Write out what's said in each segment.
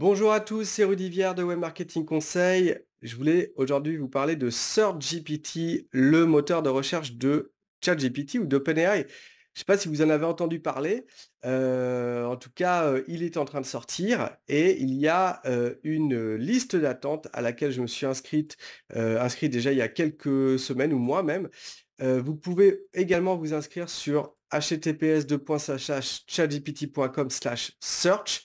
Bonjour à tous, c'est Rudy Vière de Web Marketing Conseil. Je voulais aujourd'hui vous parler de SearchGPT, le moteur de recherche de ChatGPT ou d'OpenAI. Je ne sais pas si vous en avez entendu parler. En tout cas, il est en train de sortir et il y a une liste d'attente à laquelle je me suis inscrit déjà il y a quelques semaines ou mois même. Vous pouvez également vous inscrire sur https://chatgpt.com/search.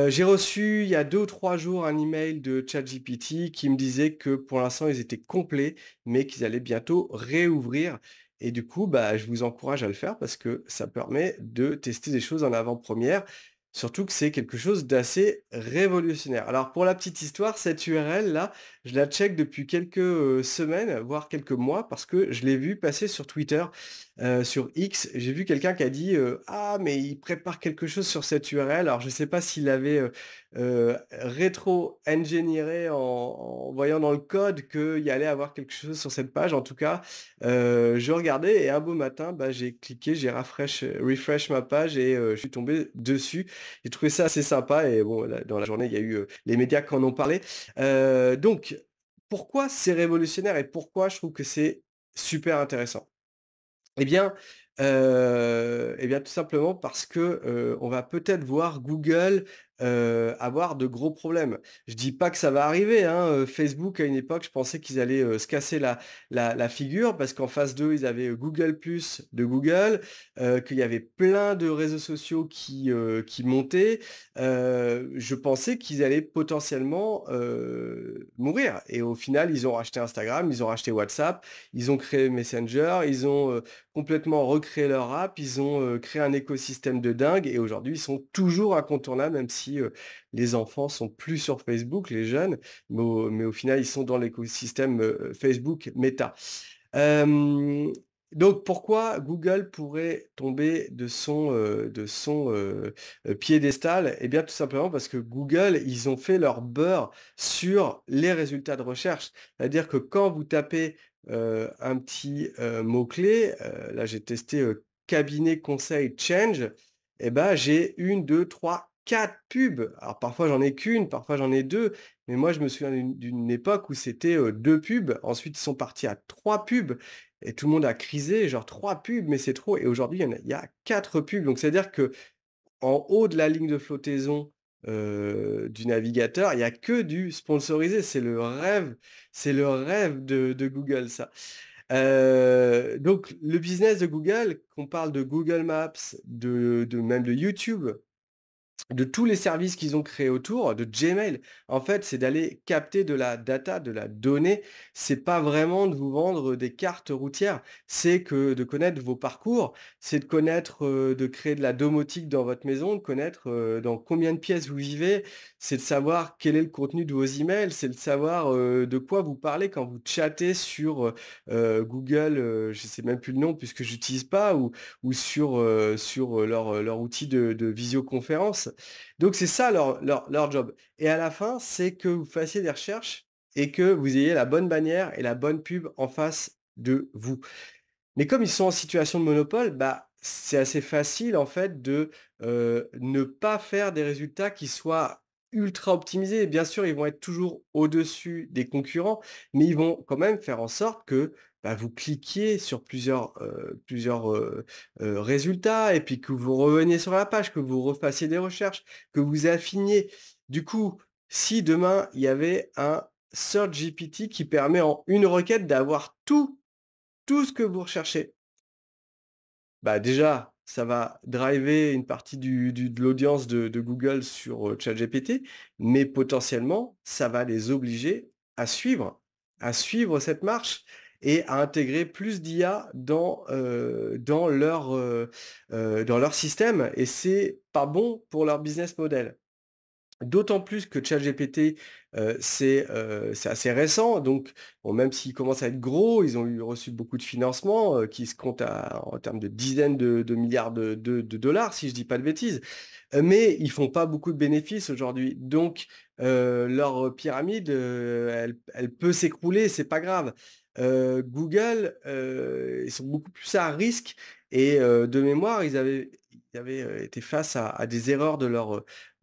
J'ai reçu il y a 2 ou 3 jours un email de ChatGPT qui me disait que pour l'instant ils étaient complets, mais qu'ils allaient bientôt réouvrir et du coup, bah, je vous encourage à le faire parce que ça permet de tester des choses en avant-première, surtout que c'est quelque chose d'assez révolutionnaire. Alors pour la petite histoire, cette URL là, je la check depuis quelques, semaines, voire quelques mois parce que je l'ai vu passer sur Twitter, sur X. J'ai vu quelqu'un qui a dit, «Ah mais il prépare quelque chose sur cette URL». Alors je ne sais pas s'il avait, rétro-engineeré en voyant dans le code qu'il y allait avoir quelque chose sur cette page. En tout cas, je regardais et un beau matin, bah, j'ai cliqué, j'ai refresh ma page et je suis tombé dessus. J'ai trouvé ça assez sympa et bon, là, dans la journée, il y a eu, les médias qui en ont parlé. Donc pourquoi c'est révolutionnaire et pourquoi je trouve que c'est super intéressant? Eh bien, tout simplement parce que, on va peut-être voir Google, avoir de gros problèmes. Je dis pas que ça va arriver, hein, Facebook à une époque, je pensais qu'ils allaient, se casser la figure parce qu'en face d'eux, ils avaient, Google+ de Google, qu'il y avait plein de réseaux sociaux qui montaient. Je pensais qu'ils allaient potentiellement, mourir et au final, ils ont racheté Instagram, ils ont racheté WhatsApp, ils ont créé Messenger, ils ont, complètement recréé leur app, ils ont, créé un écosystème de dingue et aujourd'hui, ils sont toujours incontournables même si, les enfants sont plus sur Facebook, les jeunes, mais au final, ils sont dans l'écosystème, Facebook Meta. Hem, donc pourquoi Google pourrait tomber de son piédestal? Eh bien, tout simplement parce que Google, ils ont fait leur beurre sur les résultats de recherche. C'est-à-dire que quand vous tapez, un petit, mot-clé, là j'ai testé, cabinet conseil change et ben j'ai une, deux, trois, 4 pubs. Alors parfois j'en ai qu'une, parfois j'en ai 2. Mais moi, je me souviens d'une époque où c'était, 2 pubs, ensuite ils sont partis à 3 pubs et tout le monde a crisé, genre: «3 pubs, mais c'est trop» et aujourd'hui il y a 4 pubs. Donc c'est-à-dire que en haut de la ligne de flottaison, du navigateur, il y a que du sponsorisé. C'est le rêve de Google ça. Donc le business de Google, qu'on parle de Google Maps, de même de YouTube, de tous les services qu'ils ont créés autour, de Gmail, en fait, c'est d'aller capter de la data, de la donnée. C'est pas vraiment de vous vendre des cartes routières, c'est que de connaître vos parcours, c'est de connaître, de créer de la domotique dans votre maison, de connaître, dans combien de pièces vous vivez, c'est de savoir quel est le contenu de vos emails, c'est de savoir, de quoi vous parlez quand vous chattez sur, Google, je sais même plus le nom puisque j'utilise pas ou sur, leur outil de visioconférence. Donc c'est ça leur job et à la fin, c'est que vous fassiez des recherches et que vous ayez la bonne bannière et la bonne pub en face de vous. Mais comme ils sont en situation de monopole, bah, c'est assez facile en fait de, ne pas faire des résultats qui soient ultra optimisés. Bien sûr, ils vont être toujours au-dessus des concurrents, mais ils vont quand même faire en sorte que, bah, vous cliquiez sur plusieurs résultats et puis que vous reveniez sur la page, que vous refassiez des recherches, que vous affiniez. Du coup, si demain il y avait un Search GPT qui permet en une requête d'avoir tout ce que vous recherchez. Bah, déjà, ça va driver une partie de l'audience de Google sur, ChatGPT, mais potentiellement, ça va les obliger à suivre cette marche et à intégrer plus d'IA dans leur système et c'est pas bon pour leur business model. D'autant plus que ChatGPT, c'est assez récent, donc bon, même s'ils commencent à être gros, ils ont reçu beaucoup de financements, qui se comptent en termes de dizaines de milliards de dollars, si je dis pas de bêtises. Mais ils font pas beaucoup de bénéfices aujourd'hui. Donc, leur pyramide, elle peut s'écrouler, c'est pas grave. Google, ils sont beaucoup plus à risque et de mémoire, ils avaient été face à des erreurs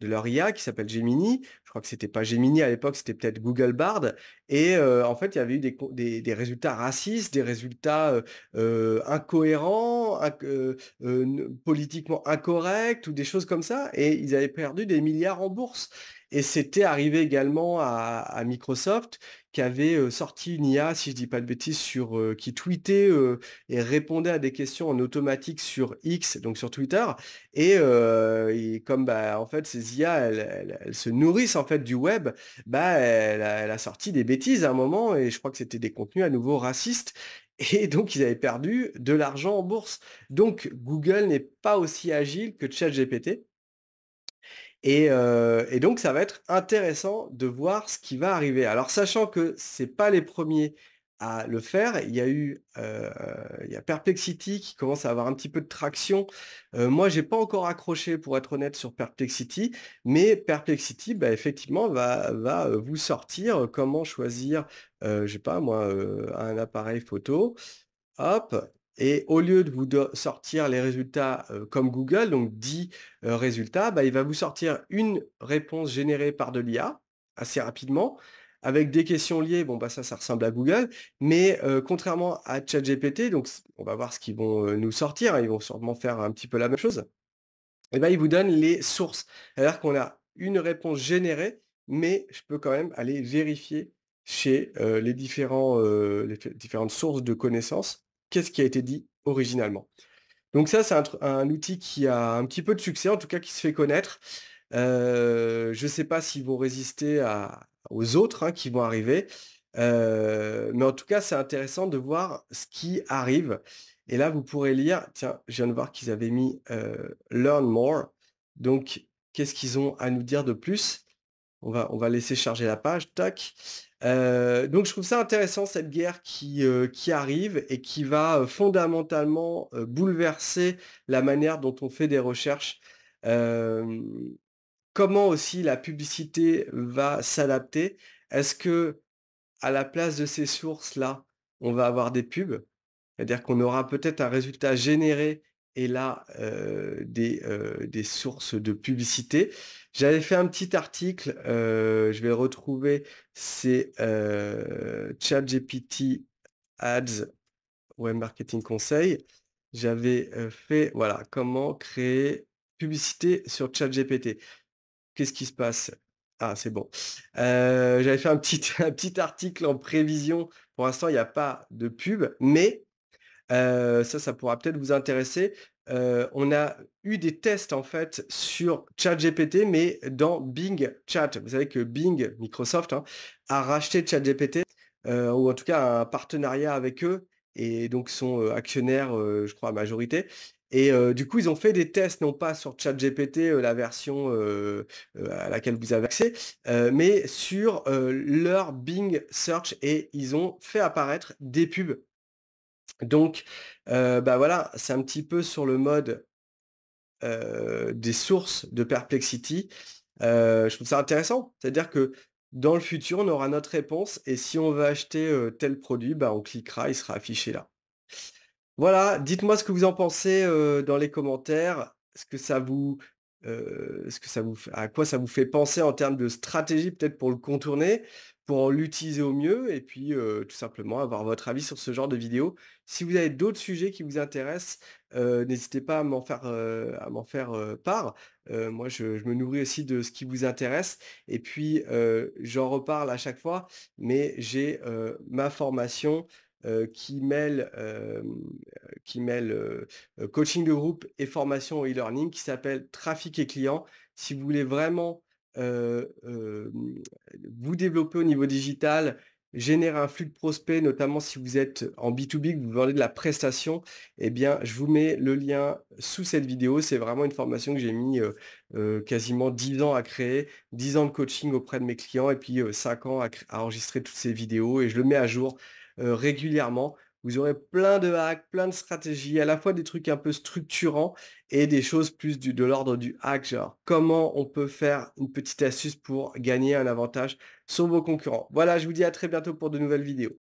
leur IA qui s'appelle Gemini. Je crois que c'était pas Gemini à l'époque, c'était peut-être Google Bard et en fait, il y avait eu des résultats racistes, des résultats, incohérents, n politiquement incorrects ou des choses comme ça et ils avaient perdu des milliards en bourse et c'était arrivé également à Microsoft qui avait, sorti une IA, si je dis pas de bêtises, qui tweetait, et répondait à des questions en automatique sur X, donc sur Twitter et comme, bah, en fait, ces IA, elles se nourrissent, en fait, du web, bah, elle a sorti des bêtises à un moment et je crois que c'était des contenus à nouveau racistes et donc ils avaient perdu de l'argent en bourse. Donc Google n'est pas aussi agile que ChatGPT et donc ça va être intéressant de voir ce qui va arriver. Alors sachant que c'est pas les premiers à le faire, il y a Perplexity qui commence à avoir un petit peu de traction. Moi j'ai pas encore accroché pour être honnête sur Perplexity, mais Perplexity, bah, effectivement va vous sortir, comment choisir, je sais pas moi, un appareil photo. Hop et au lieu de vous sortir les résultats, comme Google, donc 10 résultats, bah, il va vous sortir une réponse générée par de l'IA, assez rapidement, avec des questions liées. Bon, bah, ça ressemble à Google, mais contrairement à ChatGPT, donc on va voir ce qu'ils vont, nous sortir, hein, ils vont sûrement faire un petit peu la même chose. Et ben, il vous donne les sources. C'est-à-dire qu'on a une réponse générée, mais je peux quand même aller vérifier chez, les différentes sources de connaissances, qu'est-ce qui a été dit originalement. Donc ça, c'est un outil qui a un petit peu de succès, en tout cas qui se fait connaître. Je ne sais pas s'ils vont résister aux autres, hein, qui vont arriver, mais en tout cas, c'est intéressant de voir ce qui arrive et là, vous pourrez lire tiens, je viens de voir qu'ils avaient mis, «Learn more», donc qu'est-ce qu'ils ont à nous dire de plus? On va laisser charger la page, tac. Donc je trouve ça intéressant cette guerre qui arrive et qui va, fondamentalement, bouleverser la manière dont on fait des recherches. Hem, Comment aussi la publicité va s'adapter? Est-ce que à la place de ces sources-là, on va avoir des pubs? C'est-à-dire qu'on aura peut-être un résultat généré et là, des sources de publicité. J'avais fait un petit article, je vais le retrouver, c'est, ChatGPT Ads Web Marketing Conseil. J'avais, fait voilà, comment créer publicité sur ChatGPT. Qu'est-ce qui se passe? Ah, c'est bon. J'avais fait un petit un petit article en prévision. Pour l'instant, il y a pas de pub, mais ça pourra peut-être vous intéresser. On a eu des tests en fait sur ChatGPT, mais dans Bing Chat. Vous savez que Bing, Microsoft, hein, a racheté ChatGPT, ou en tout cas a un partenariat avec eux et donc sont, actionnaires, je crois à majorité et du coup, ils ont fait des tests non pas sur ChatGPT, la version, à laquelle vous avez accès, mais sur, leur Bing Search et ils ont fait apparaître des pubs donc, bah, voilà, c'est un petit peu sur le mode, des sources de Perplexity. Je trouve ça intéressant. C'est-à-dire que dans le futur, on aura notre réponse et si on veut acheter, tel produit, bah, on cliquera, il sera affiché là. Voilà, dites-moi ce que vous en pensez, dans les commentaires. Est-ce que ça vous fait à quoi ça vous fait penser en termes de stratégie peut-être pour le contourner, pour l'utiliser au mieux et puis, tout simplement avoir votre avis sur ce genre de vidéo. Si vous avez d'autres sujets qui vous intéressent, n'hésitez pas à m'en faire, part. Moi je me nourris aussi de ce qui vous intéresse et puis, j'en reparle à chaque fois, mais j'ai, ma formation, qui mêle, coaching de groupe et formation au e-learning qui s'appelle Trafic et clients. Si vous voulez vraiment, vous développer au niveau digital, générer un flux de prospects, notamment si vous êtes en B2B, que vous vendez de la prestation, eh bien, je vous mets le lien sous cette vidéo. C'est vraiment une formation que j'ai mis, quasiment 10 ans à créer, 10 ans de coaching auprès de mes clients et puis, 5 ans à enregistrer toutes ces vidéos et je le mets à jour, régulièrement. Vous aurez plein de hacks, plein de stratégies, à la fois des trucs un peu structurants et des choses plus de l'ordre du hack, genre comment on peut faire une petite astuce pour gagner un avantage sur vos concurrents. Voilà, je vous dis à très bientôt pour de nouvelles vidéos.